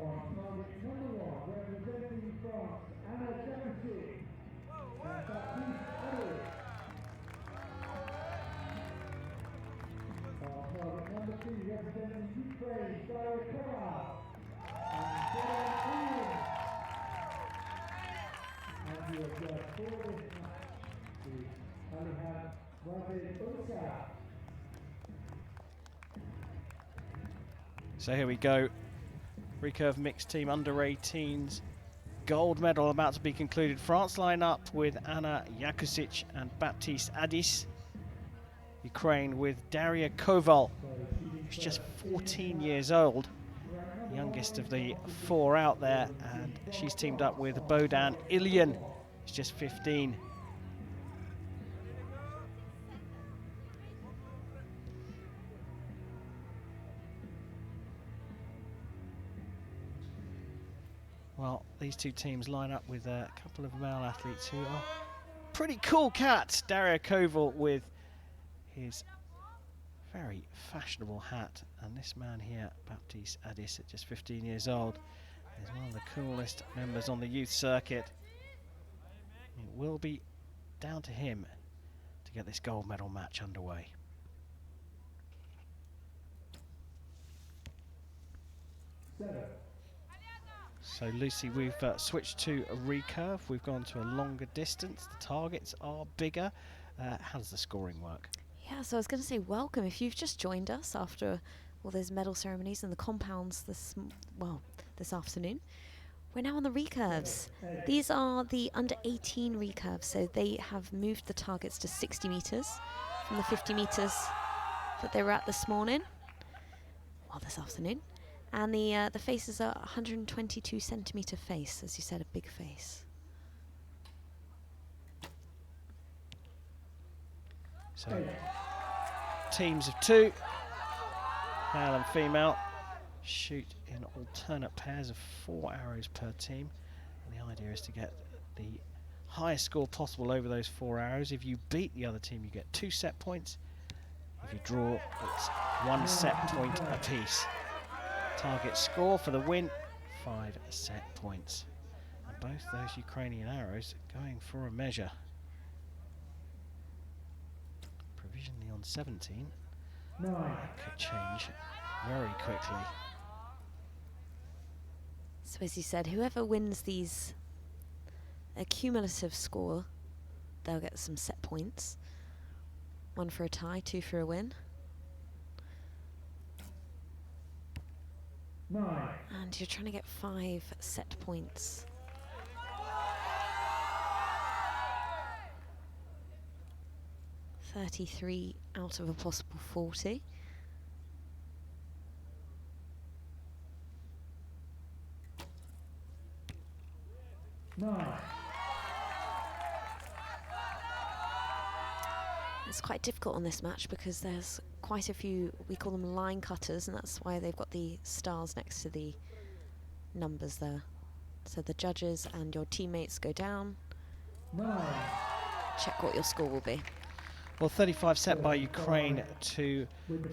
on target number 1, representing France, Anna Jakusic and Baptiste Adis. On target number 2, representing Ukraine, Daria Koval and Sarah Ian. And you have just for this match is Alihan Wazir. So here we go. Recurve mixed team under 18s. Gold medal about to be concluded. France line up with Anna Jakusic and Baptiste Adis. Ukraine with Daria Koval, who's just 14 years old, youngest of the 4 out there, and she's teamed up with Bohdan Ilyin, who's just 15. Well, these two teams line up with a couple of male athletes who are pretty cool cats. Daria Koval with his very fashionable hat, and this man here, Baptiste Adis, at just 15 years old, is one of the coolest members on the youth circuit. It will be down to him to get this gold medal match underway. So Lucy, we've switched to a recurve. We've gone to a longer distance. The targets are bigger. How does the scoring work? Yeah, so I was going to say welcome if you've just joined us after all those medal ceremonies and the compounds this afternoon. We're now on the recurves. These are the under 18 recurves, so they have moved the targets to 60 metres from the 50 metres that they were at this morning, this afternoon. And the faces are 122 centimetre face, as you said, a big face. So, teams of 2, male and female, shoot in alternate pairs of 4 arrows per team. And the idea is to get the highest score possible over those 4 arrows. If you beat the other team, you get 2 set points. If you draw, it's 1 set point apiece. Target score for the win, 5 set points. And both those Ukrainian arrows going for a measure. Provisionally on 17. That could change very quickly. So as you said, whoever wins these, a cumulative score, they'll get some set points. 1 for a tie, 2 for a win. And you're trying to get 5 set points. $33 out of a possible 40. It's quite difficult on this match because there's quite a few, we call them line cutters, and that's why they've got the stars next to the numbers there. So the judges and your teammates go down. Check what your score will be. Well, 35 set by Ukraine to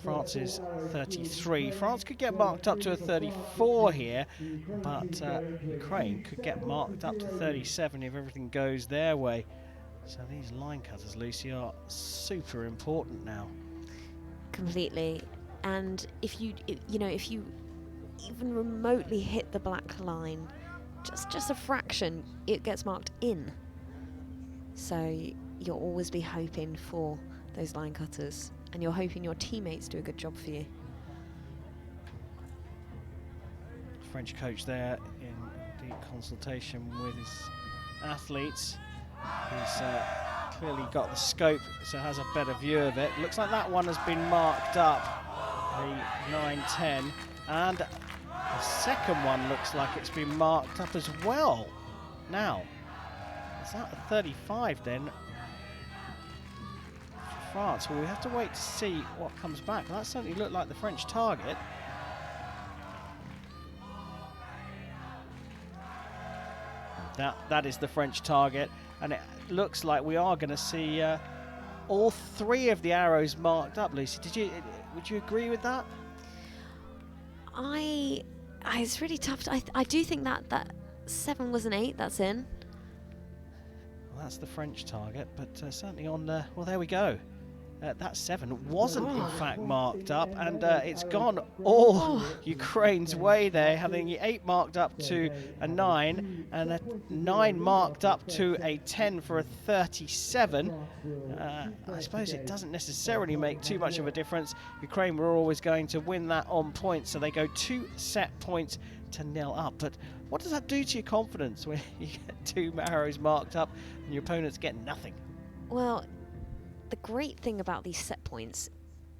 France's 33. France could get marked up to a 34 here, but Ukraine could get marked up to 37 if everything goes their way. So these line cutters, Lucy, are super important now. Completely. And if you even remotely hit the black line, just a fraction, it gets marked in. So you'll always be hoping for those line cutters, and you're hoping your teammates do a good job for you. French coach there in deep consultation with his athletes. He's clearly got the scope, so has a better view of it. Looks like that one has been marked up, the 9-10, and the second one looks like it's been marked up as well. Now, is that a 35 then for France? Well, we have to wait to see what comes back. That certainly looked like the French target. That is the French target, and it looks like we are going to see all 3 of the arrows marked up. Lucy, would you agree with that? I It's really tough. I do think that 7 was an 8. That's in. Well, that's the French target, but certainly on. Well, there we go. That 7 wasn't in fact marked up, and it's gone all Ukraine's way there, having the 8 marked up to a 9, and a 9 marked up to a 10 for a 37. I suppose it doesn't necessarily make too much of a difference. Ukraine were always going to win that on points, so they go 2 set points to 0 up. But what does that do to your confidence when you get 2 arrows marked up and your opponents get nothing? Well, the great thing about these set points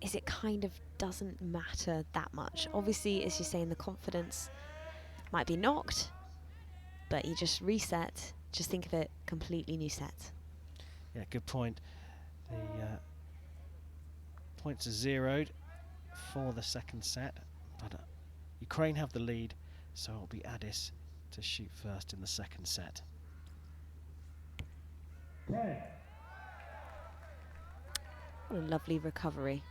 is it kind of doesn't matter that much. Obviously, as you say, the confidence might be knocked, but you just reset. Just think of it, completely new set. Yeah, good point. The points are zeroed for the second set, but Ukraine have the lead, so it'll be Addis to shoot first in the second set. Okay. What a lovely recovery.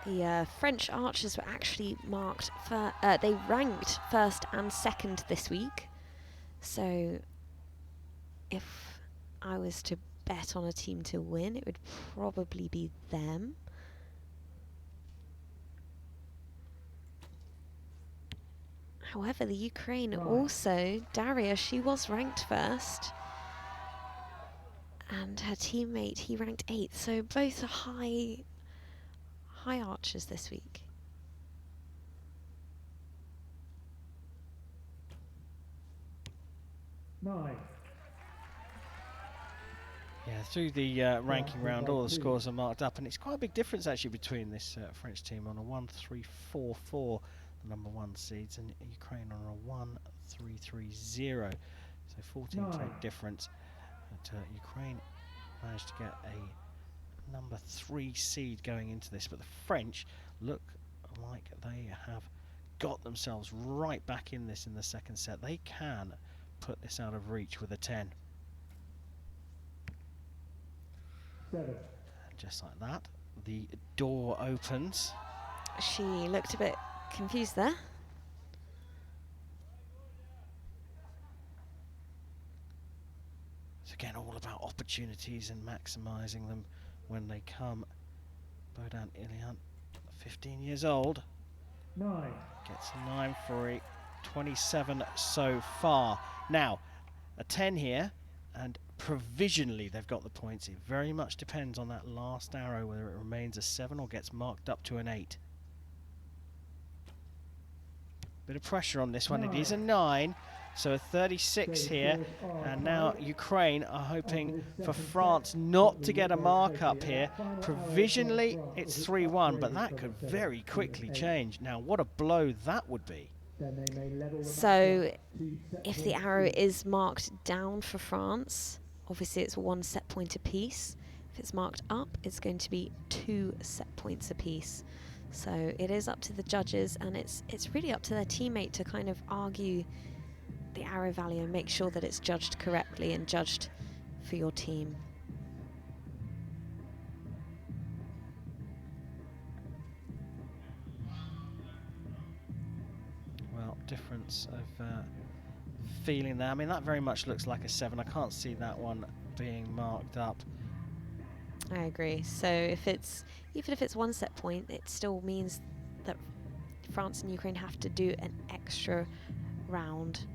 The French archers were actually marked for, they ranked first and second this week. So if I was to bet on a team to win, it would probably be them. However, the Ukraine also, Daria, she was ranked first. And her teammate, he ranked 8th. So both are high archers this week. Nine. Yeah, through the ranking round, all the scores are marked up, and it's quite a big difference actually between this French team on a 1-3-4-4, the number 1 seeds, and Ukraine on a 1-3-3-0. So 14-point difference. But Ukraine managed to get a number 3 seed going into this, but the French look like they have got themselves right back in this in the second set. They can put this out of reach with a 10. 7. And just like that, the door opens. She looked a bit confused there. It's again all about opportunities and maximising them when they come. Bohdan Ilyan, 15 years old, 9. gets a 9 for a 27 so far. Now, a 10 here, and provisionally they've got the points. It very much depends on that last arrow, whether it remains a 7 or gets marked up to an 8. Bit of pressure on this one. It is a 9, so a 36 here, and now Ukraine are hoping for France not to get a mark up here. Provisionally it's 3-1, but that could very quickly change. Now what a blow that would be. So if the arrow is marked down for France, obviously it's 1 set point apiece. If it's marked up, it's going to be 2 set points apiece. So it is up to the judges, and it's really up to their teammate to kind of argue the arrow value and make sure that it's judged correctly and judged for your team. Well, difference of feeling there. I mean, that very much looks like a 7. I can't see that one being marked up. I agree. So even if it's 1 set point, it still means that France and Ukraine have to do an extra round,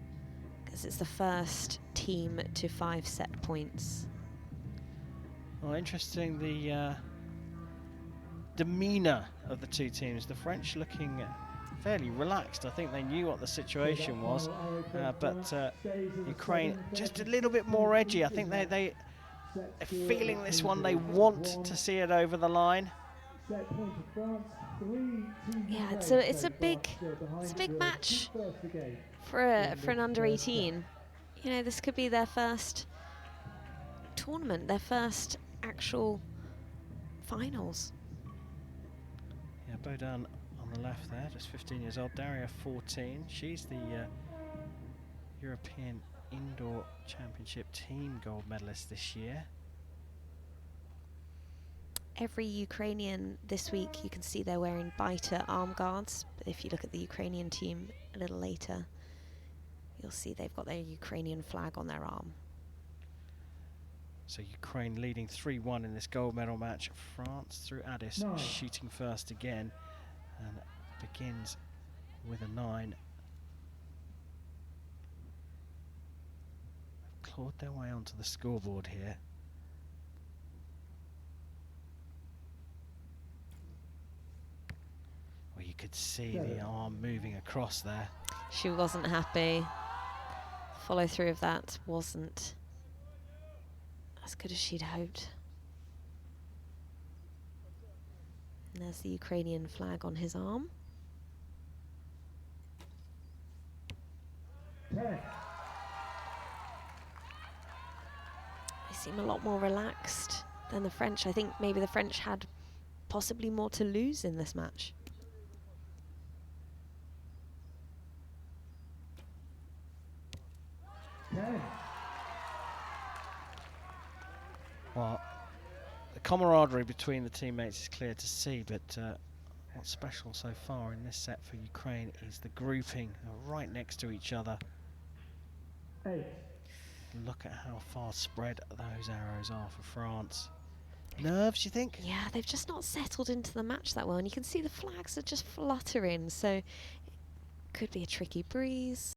because it's the first team to 5 set points. Well, interesting, the demeanour of the two teams. The French looking fairly relaxed. I think they knew what the situation was, but Ukraine just a little bit more edgy. I think they're feeling this one. They want to see it over the line. Yeah, it's a big match for an under 18. You know, this could be their first tournament, their first actual finals. Yeah, Bohdan on the left there, just 15 years old. Daria 14. She's the European Indoor Championship team gold medalist this year. Every Ukrainian this week, you can see they're wearing biter arm guards. But if you look at the Ukrainian team a little later, you'll see they've got their Ukrainian flag on their arm. So Ukraine leading 3-1 in this gold medal match. France through Addis shooting first again, and begins with a 9. Clawed their way onto the scoreboard here. Well, you could see the arm moving across there. She wasn't happy. Follow through of that wasn't as good as she'd hoped. And there's the Ukrainian flag on his arm. They seem a lot more relaxed than the French. I think maybe the French had possibly more to lose in this match. Well, the camaraderie between the teammates is clear to see, but what's special so far in this set for Ukraine is the grouping right next to each other. Look at how far spread those arrows are for France. Nerves, you think? Yeah, they've just not settled into the match that well, and you can see the flags are just fluttering, so it could be a tricky breeze.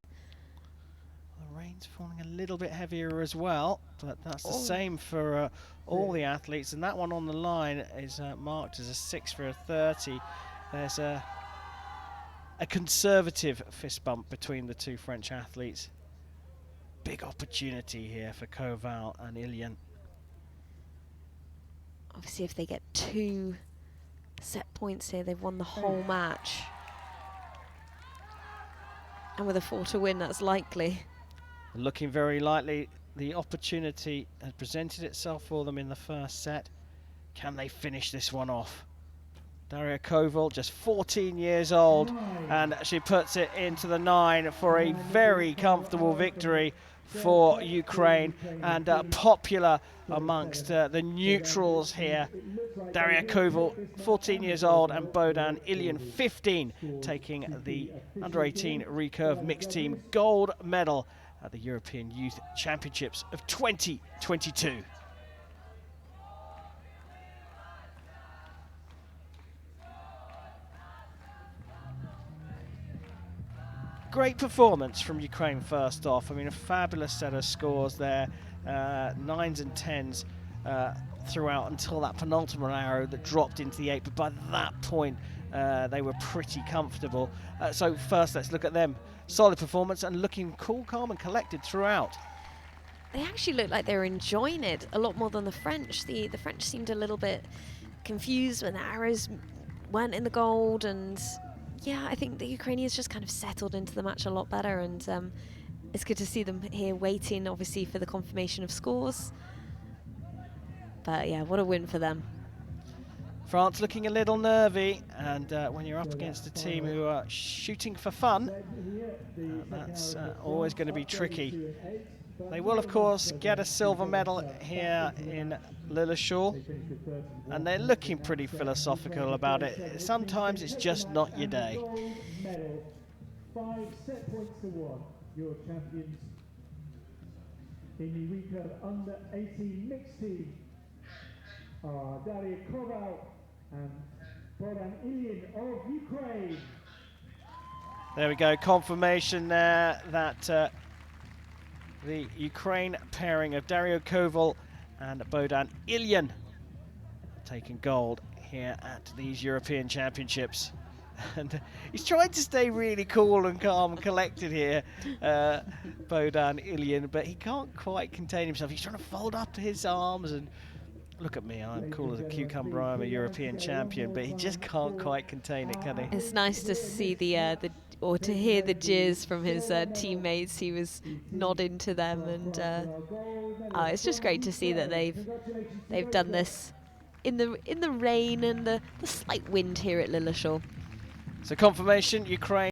The rain's falling a little bit heavier as well, but that's the same for all the athletes, and that one on the line is marked as a 6 for a 30. There's a conservative fist bump between the two French athletes. Big opportunity here for Koval and Ilian. Obviously, if they get 2 set points here, they've won the whole match. And with a 4 to win, that's likely. Looking very likely. The opportunity has presented itself for them in the first set. Can they finish this one off? Daria Koval, just 14 years old, and she puts it into the 9 for a very comfortable victory for Ukraine, and popular amongst the neutrals here. Daria Koval, 14 years old, and Bohdan Ilian, 15, taking the under-18 recurve mixed team gold medal at the European Youth Championships of 2022. Great performance from Ukraine first off. I mean, a fabulous set of scores there, 9s and 10s throughout until that penultimate arrow that dropped into the 8, but by that point they were pretty comfortable. So first let's look at them. Solid performance and looking cool, calm and collected throughout. They actually looked like they were enjoying it a lot more than the French. The French seemed a little bit confused when the arrows weren't in the gold, and yeah, I think the Ukrainians just kind of settled into the match a lot better, and it's good to see them here waiting, obviously, for the confirmation of scores. But yeah, what a win for them. France looking a little nervy, and when you're up against a team who are shooting for fun, that's always going to be tricky. They will, of course, get a silver medal here in Lilleshall, and they're looking pretty philosophical about it. Sometimes it's just not your day. 5 set points to 1. Your champions in the recurve under-18 mixed team are Daria Koval and Bohdan Ilian of Ukraine. There we go, confirmation there that the Ukraine pairing of Daria Koval and Bohdan Ilian taking gold here at these European Championships. And he's trying to stay really cool and calm and collected here, Bohdan Ilian, but he can't quite contain himself. He's trying to fold up his arms and look at me, I'm cool as a cucumber, I'm a European champion, but he just can't quite contain it, can he? It's nice to see or to hear the jeers from his teammates. He was nodding to them, and it's just great to see that they've done this in the rain and the slight wind here at Lilleshall. So confirmation, Ukraine